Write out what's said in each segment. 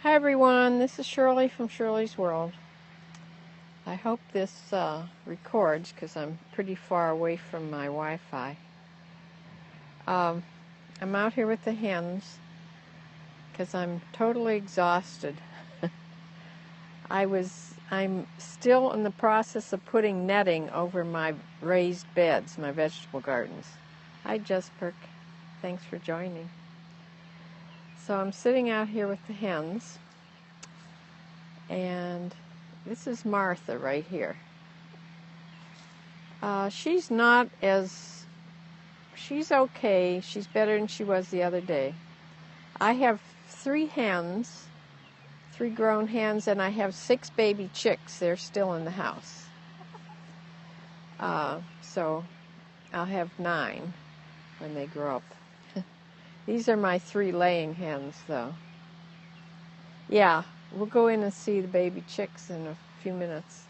Hi everyone, this is Shirley from Shirley's World. I hope this records because I'm pretty far away from my Wi-Fi. I'm out here with the hens because I'm totally exhausted. I'm still in the process of putting netting over my raised beds, my vegetable gardens. Hi Jesper, thanks for joining. So I'm sitting out here with the hens, and this is Martha right here. She's okay. She's better than she was the other day. I have 3 hens, 3 grown hens, and I have 6 baby chicks. They're still in the house. So I'll have 9 when they grow up. These are my 3 laying hens, though. Yeah, we'll go in and see the baby chicks in a few minutes.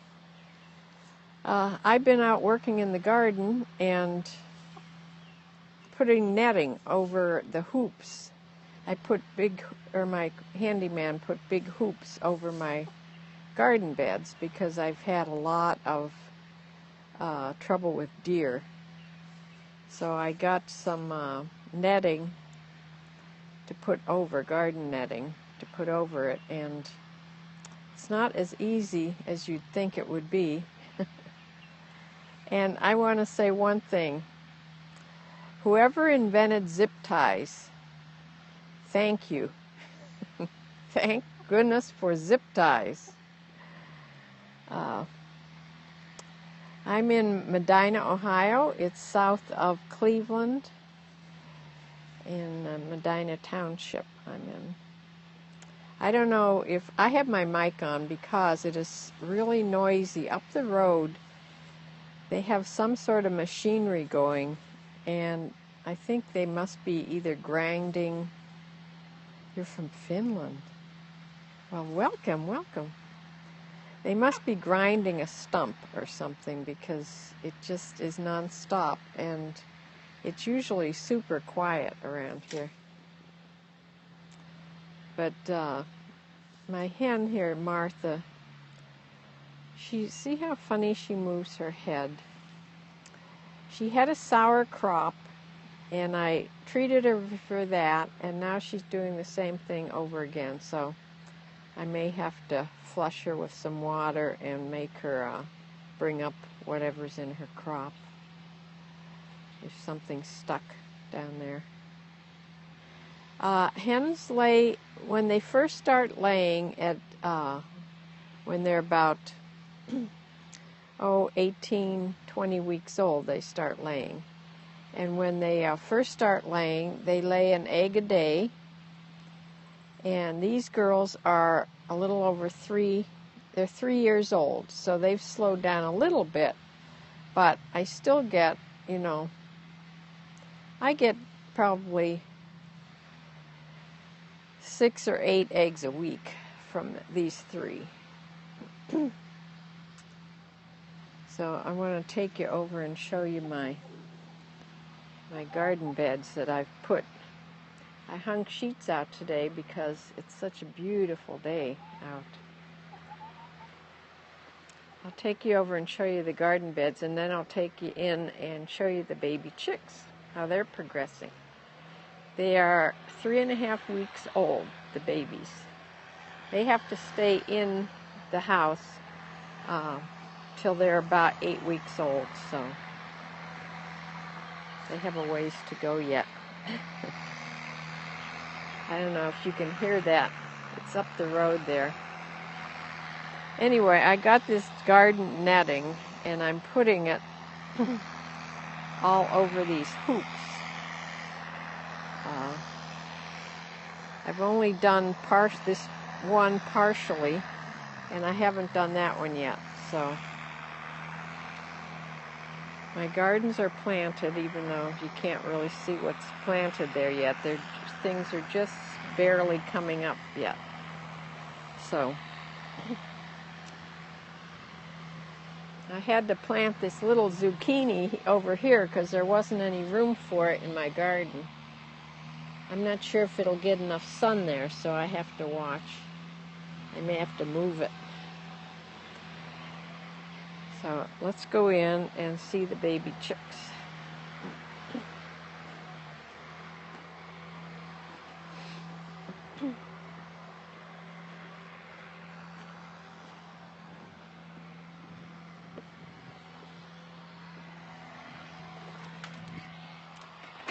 I've been out working in the garden and putting netting over the hoops. My handyman put big hoops over my garden beds because I've had a lot of trouble with deer. So I got some netting to put over, garden netting to put over it, and it's not as easy as you'd think it would be. And I want to say one thing. Whoever invented zip ties, thank you. Thank goodness for zip ties. I'm in Medina, Ohio. It's south of Cleveland, in Medina Township I'm in. I don't know if I have my mic on because it is really noisy. Up the road, they have some sort of machinery going, and I think they must be either grinding. You're from Finland. Well, welcome. They must be grinding a stump or something because it just is nonstop, and it's usually super quiet around here. But my hen here, Martha, see how funny she moves her head? She had a sour crop, and I treated her for that, and now she's doing the same thing over again. So I may have to flush her with some water and make her bring up whatever's in her crop. There's something stuck down there. Hens lay, when they first start laying when they're about 18, 20 weeks old, they start laying. And when they first start laying, they lay an egg a day. And these girls are a little over 3, they're 3 years old, so they've slowed down a little bit. But I still get, I get probably 6 or 8 eggs a week from these 3. So I want to take you over and show you my garden beds that I've put. I hung sheets out today because it's such a beautiful day out. I'll take you over and show you the garden beds, and then I'll take you in and show you the baby chicks, how they're progressing. They are 3.5 weeks old, the babies. They have to stay in the house till they're about 8 weeks old, so they have a ways to go yet. I don't know if you can hear that. It's up the road there. Anyway, I got this garden netting, and I'm putting it all over these hoops. I've only done this one partially, and I haven't done that one yet. So my gardens are planted, even though you can't really see what's planted there yet. Things are just barely coming up yet. So I had to plant this little zucchini over here because there wasn't any room for it in my garden. I'm not sure if it'll get enough sun there, so I have to watch. I may have to move it. So let's go in and see the baby chicks.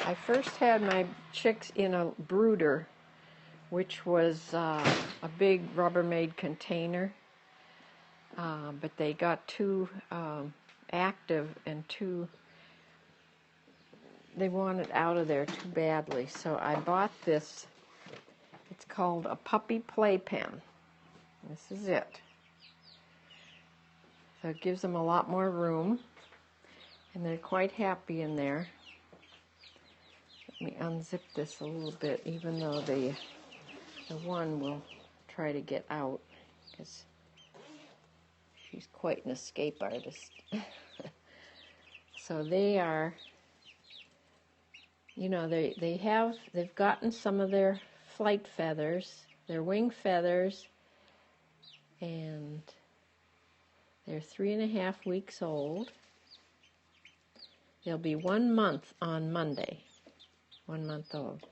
I first had my chicks in a brooder, which was a big Rubbermaid container, but they got too active and they wanted out of there too badly. So I bought this. It's called a puppy playpen. This is it. So it gives them a lot more room, and they're quite happy in there. Let me unzip this a little bit, even though the one will try to get out, because she's quite an escape artist. So they are, you know, they've gotten some of their flight feathers, their wing feathers, and they're 3.5 weeks old. They'll be 1 month on Monday. 1 month old.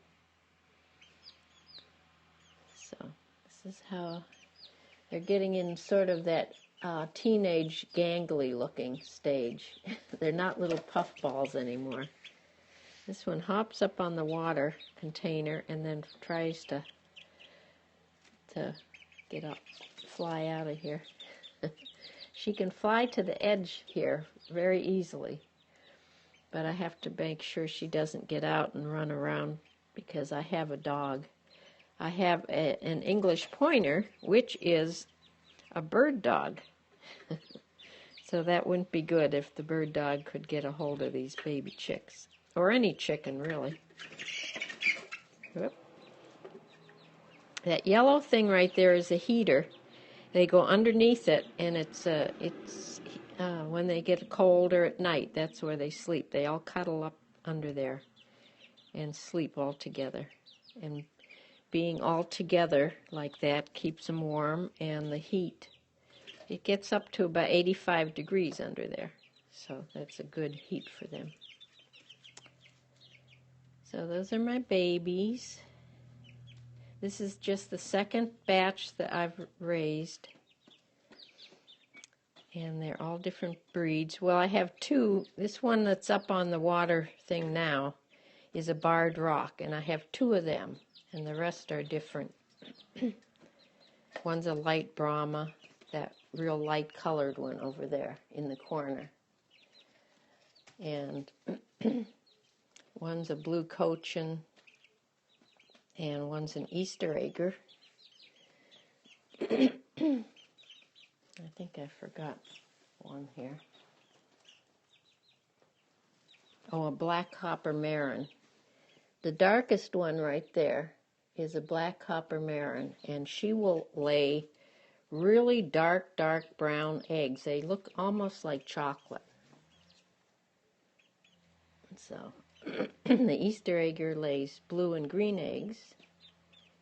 So this is how they're getting in sort of that teenage gangly looking stage. They're not little puff balls anymore. This one hops up on the water container and then tries to get up, fly out of here. She can fly to the edge here very easily, but I have to make sure she doesn't get out and run around because I have a dog. I have an English pointer, which is a bird dog. So that wouldn't be good if the bird dog could get a hold of these baby chicks, or any chicken really. Whoop. That yellow thing right there is a heater. They go underneath it, and it's when they get colder at night, that's where they sleep. They all cuddle up under there and sleep all together. And being all together like that keeps them warm, and the heat, it gets up to about 85 degrees under there. So that's a good heat for them. So those are my babies. This is just the second batch that I've raised. And they're all different breeds. Well, I have two. This one that's up on the water thing now is a barred rock, and I have two of them, and the rest are different. One's a light Brahma, that real light colored one over there in the corner. And one's a blue Cochin, and one's an Easter Egger. I think I forgot one here. Oh, a black copper marin. The darkest one right there is a black copper marin, and she will lay really dark, dark brown eggs. They look almost like chocolate. So the Easter Egger lays blue and green eggs,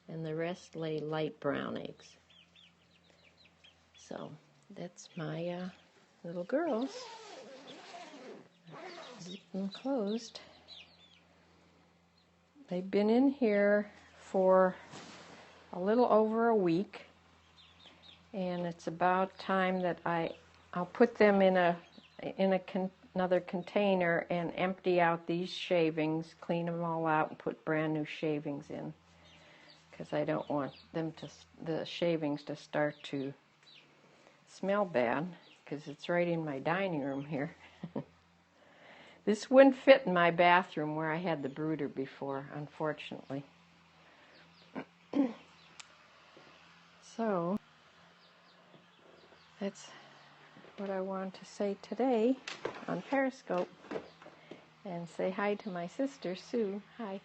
and the rest lay light brown eggs. So that's my little girls. Zip them closed. They've been in here for a little over a week, and it's about time that I'll put them in another container and empty out these shavings, clean them all out, and put brand new shavings in, because I don't want the shavings to start to smell bad, because it's right in my dining room here. This wouldn't fit in my bathroom where I had the brooder before, unfortunately. So that's what I want to say today on Periscope. And say hi to my sister, Sue. Hi.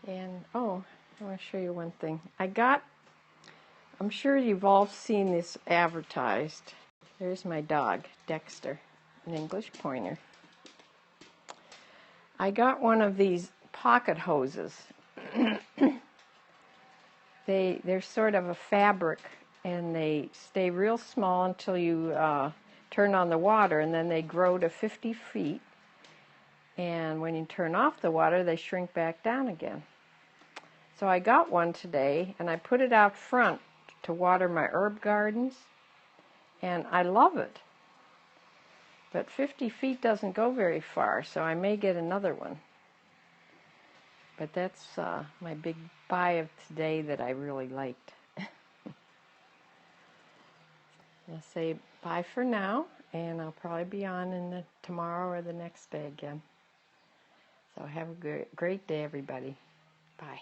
And, oh, I want to show you one thing. I'm sure you've all seen this advertised. There's my dog, Dexter, an English pointer. I got one of these pocket hoses they're sort of a fabric, and they stay real small until you turn on the water, and then they grow to 50 feet. And when you turn off the water, they shrink back down again. So I got one today, and I put it out front to water my herb gardens, and I love it. But 50 feet doesn't go very far, so I may get another one. But that's my big buy of today that I really liked. I'll say bye for now, and I'll probably be on tomorrow or the next day again. So have a great day, everybody. Bye.